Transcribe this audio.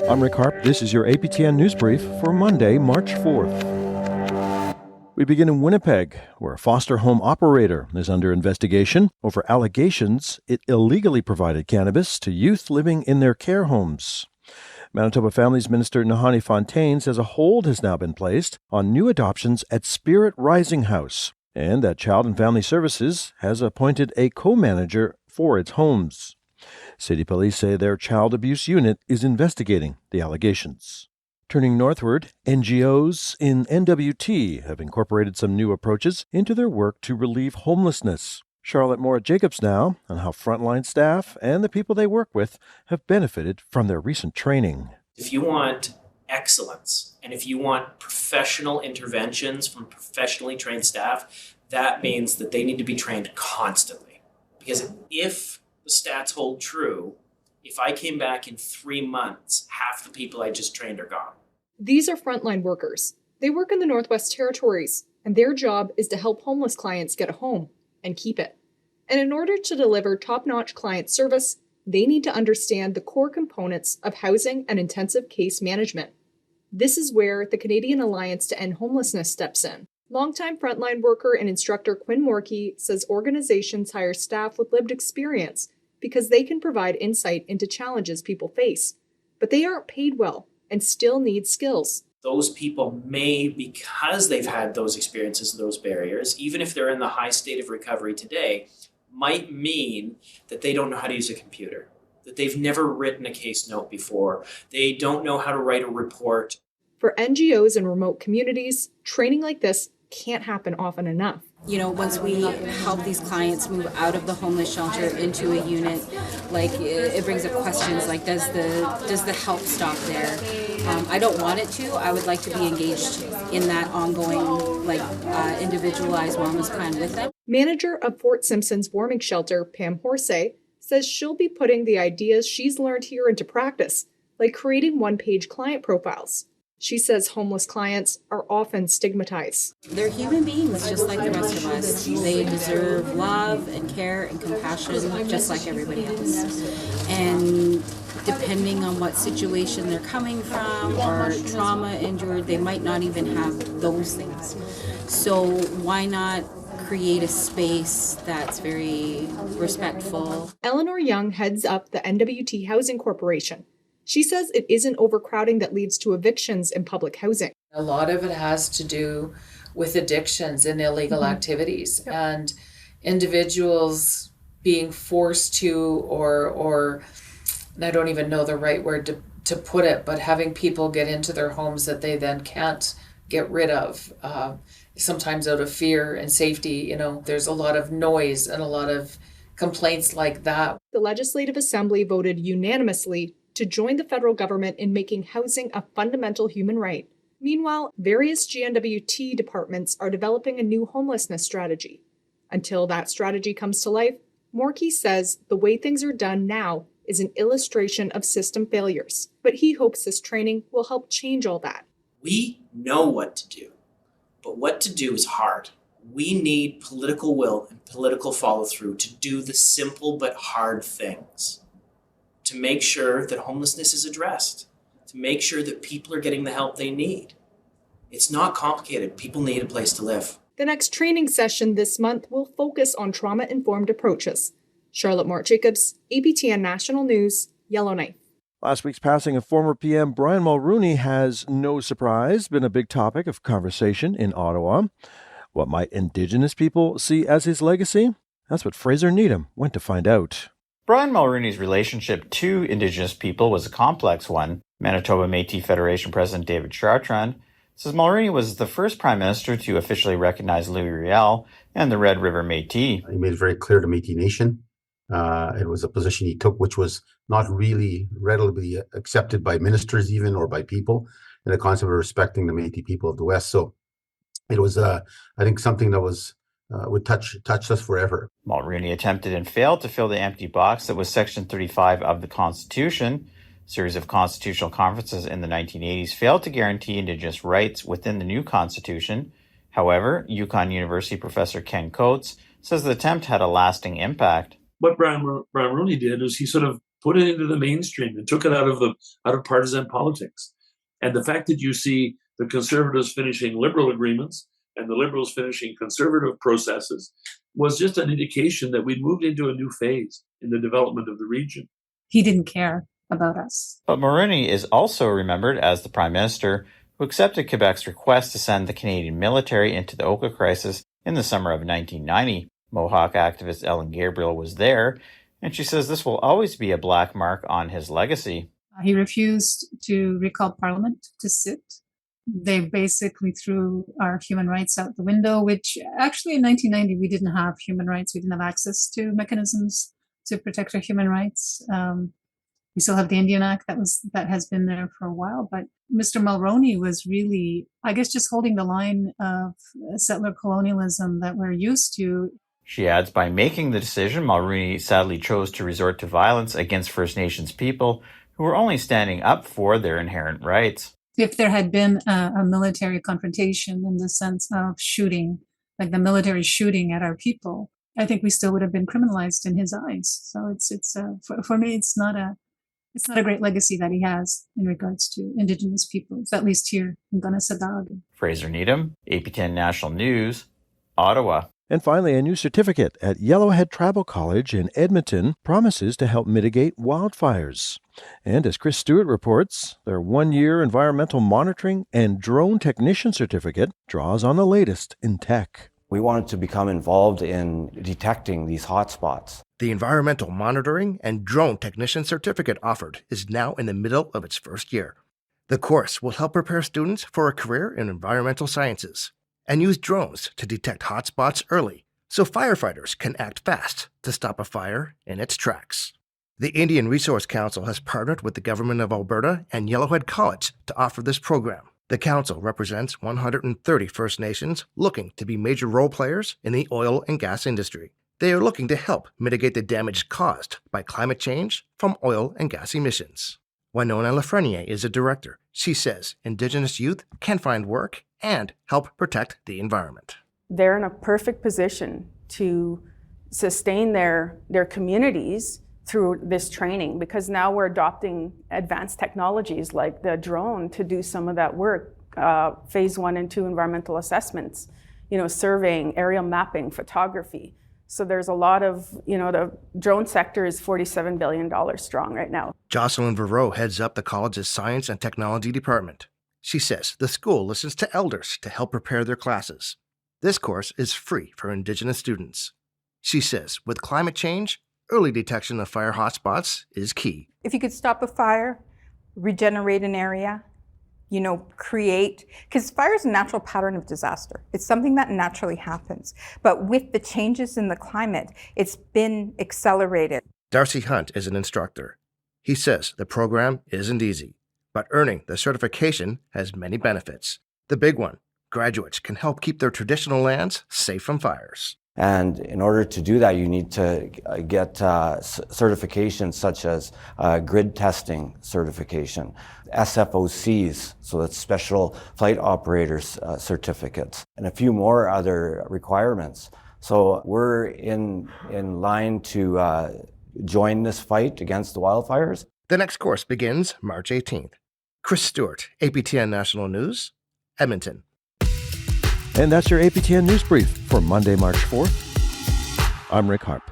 I'm Rick Harp. This is your APTN News Brief for Monday, March 4th. We begin in Winnipeg, where a foster home operator is under investigation over allegations it illegally provided cannabis to youth living in their care homes. Manitoba Families Minister Nahanni Fontaine says a hold has now been placed on new adoptions at Spirit Rising House, and that Child and Family Services has appointed a co-manager for its homes. City police say their child abuse unit is investigating the allegations. Turning northward, NGOs in NWT have incorporated some new approaches into their work to relieve homelessness. Charlotte Moore-Jacobs now on how frontline staff and the people they work with have benefited from their recent training. If you want excellence and if you want professional interventions from professionally trained staff, that means that they need to be trained constantly. Because if the stats hold true, if I came back in 3 months, half the people I just trained are gone. These are frontline workers. They work in the Northwest Territories, and their job is to help homeless clients get a home and keep it. And in order to deliver top-notch client service, they need to understand the core components of housing and intensive case management. This is where the Canadian Alliance to End Homelessness steps in. Longtime frontline worker and instructor Quinn Morkey says organizations hire staff with lived experience because they can provide insight into challenges people face, but they aren't paid well and still need skills. Those people may, because they've had those experiences, those barriers, even if they're in the high state of recovery today, might mean that they don't know how to use a computer, that they've never written a case note before, they don't know how to write a report. For NGOs in remote communities, training like this can't happen often enough. You know, once we help these clients move out of the homeless shelter into a unit, like it brings up questions like, does the help stop there? I don't want it to. I would like to be engaged in that ongoing, individualized wellness plan with them. Manager of Fort Simpson's warming shelter, Pam Horsey, says she'll be putting the ideas she's learned here into practice, like creating one-page client profiles. She says homeless clients are often stigmatized. They're human beings just like the rest of us. They deserve love and care and compassion just like everybody else. And depending on what situation they're coming from or trauma injured, they might not even have those things. So why not create a space that's very respectful? Eleanor Young heads up the NWT Housing Corporation. She says it isn't overcrowding that leads to evictions in public housing. A lot of it has to do with addictions and illegal activities and individuals being forced to, or I don't even know the right word to put it, but having people get into their homes that they then can't get rid of, sometimes out of fear and safety. You know, there's a lot of noise and a lot of complaints like that. The Legislative Assembly voted unanimously to join the federal government in making housing a fundamental human right. Meanwhile, various GNWT departments are developing a new homelessness strategy. Until that strategy comes to life, Morkey says the way things are done now is an illustration of system failures, but he hopes this training will help change all that. We know what to do, but what to do is hard. We need political will and political follow-through to do the simple but hard things, to make sure that homelessness is addressed, to make sure that people are getting the help they need. It's not complicated. People need a place to live. The next training session this month will focus on trauma-informed approaches. Charlotte Moore-Jacobs, APTN National News, Yellowknife. Last week's passing of former PM Brian Mulroney has, no surprise, been a big topic of conversation in Ottawa. What might Indigenous people see as his legacy? That's what Fraser Needham went to find out. Brian Mulroney's relationship to Indigenous people was a complex one. Manitoba Métis Federation President David Chartrand says Mulroney was the first Prime Minister to officially recognize Louis Riel and the Red River Métis. He made it very clear to Métis Nation. It was a position he took which was not really readily accepted by ministers even or by people, in the concept of respecting the Métis people of the West. So it was, I think, something that was would touch us forever. Mulroney attempted and failed to fill the empty box that was Section 35 of the Constitution. A series of constitutional conferences in the 1980s failed to guarantee Indigenous rights within the new Constitution. However, Yukon University professor Ken Coates says the attempt had a lasting impact. What Brian Mulroney did was he sort of put it into the mainstream and took it out of partisan politics. And the fact that you see the Conservatives finishing Liberal agreements and the Liberals finishing Conservative processes was just an indication that we'd moved into a new phase in the development of the region. He didn't care about us. But Mulroney is also remembered as the Prime Minister who accepted Quebec's request to send the Canadian military into the Oka crisis in the summer of 1990. Mohawk activist Ellen Gabriel was there, and she says this will always be a black mark on his legacy. He refused to recall Parliament to sit. They basically threw our human rights out the window, which actually in 1990 we didn't have human rights. We didn't have access to mechanisms to protect our human rights. We still have the Indian Act that has been there for a while, but Mr. Mulroney was really, I guess, just holding the line of settler colonialism that we're used to. She adds, by making the decision, Mulroney sadly chose to resort to violence against First Nations people who were only standing up for their inherent rights. If there had been a military confrontation in the sense of shooting, like the military shooting at our people, I think we still would have been criminalized in his eyes. So for me, it's not a great legacy that he has in regards to Indigenous peoples, at least here in Gunnesadag. Fraser Needham, APTN National News, Ottawa. And finally, a new certificate at Yellowhead Tribal College in Edmonton promises to help mitigate wildfires. And as Chris Stewart reports, their one-year environmental monitoring and drone technician certificate draws on the latest in tech. We wanted to become involved in detecting these hotspots. The Environmental Monitoring and Drone Technician Certificate offered is now in the middle of its first year. The course will help prepare students for a career in environmental sciences and use drones to detect hotspots early so firefighters can act fast to stop a fire in its tracks. The Indian Resource Council has partnered with the Government of Alberta and Yellowhead College to offer this program. The council represents 130 First Nations looking to be major role players in the oil and gas industry. They are looking to help mitigate the damage caused by climate change from oil and gas emissions. Winona Lafreniere is a director. She says Indigenous youth can find work and help protect the environment. They're in a perfect position to sustain their communities through this training, because now we're adopting advanced technologies like the drone to do some of that work, phase 1 and 2 environmental assessments, surveying, aerial mapping, photography. So there's a lot of, the drone sector is $47 billion strong right now. Jocelyn Verreau heads up the college's Science and Technology Department. She says the school listens to elders to help prepare their classes. This course is free for Indigenous students. She says with climate change, early detection of fire hotspots is key. If you could stop a fire, regenerate an area, create, because fire is a natural pattern of disaster. It's something that naturally happens. But with the changes in the climate, it's been accelerated. Darcy Hunt is an instructor. He says the program isn't easy, but earning the certification has many benefits. The big one, graduates can help keep their traditional lands safe from fires. And in order to do that, you need to get certifications such as grid testing certification, SFOCs, so that's special flight operators certificates, and a few more other requirements. So we're in line to join this fight against the wildfires. The next course begins March 18th. Chris Stewart, APTN National News, Edmonton. And that's your APTN News Brief for Monday, March 4th. I'm Rick Harp.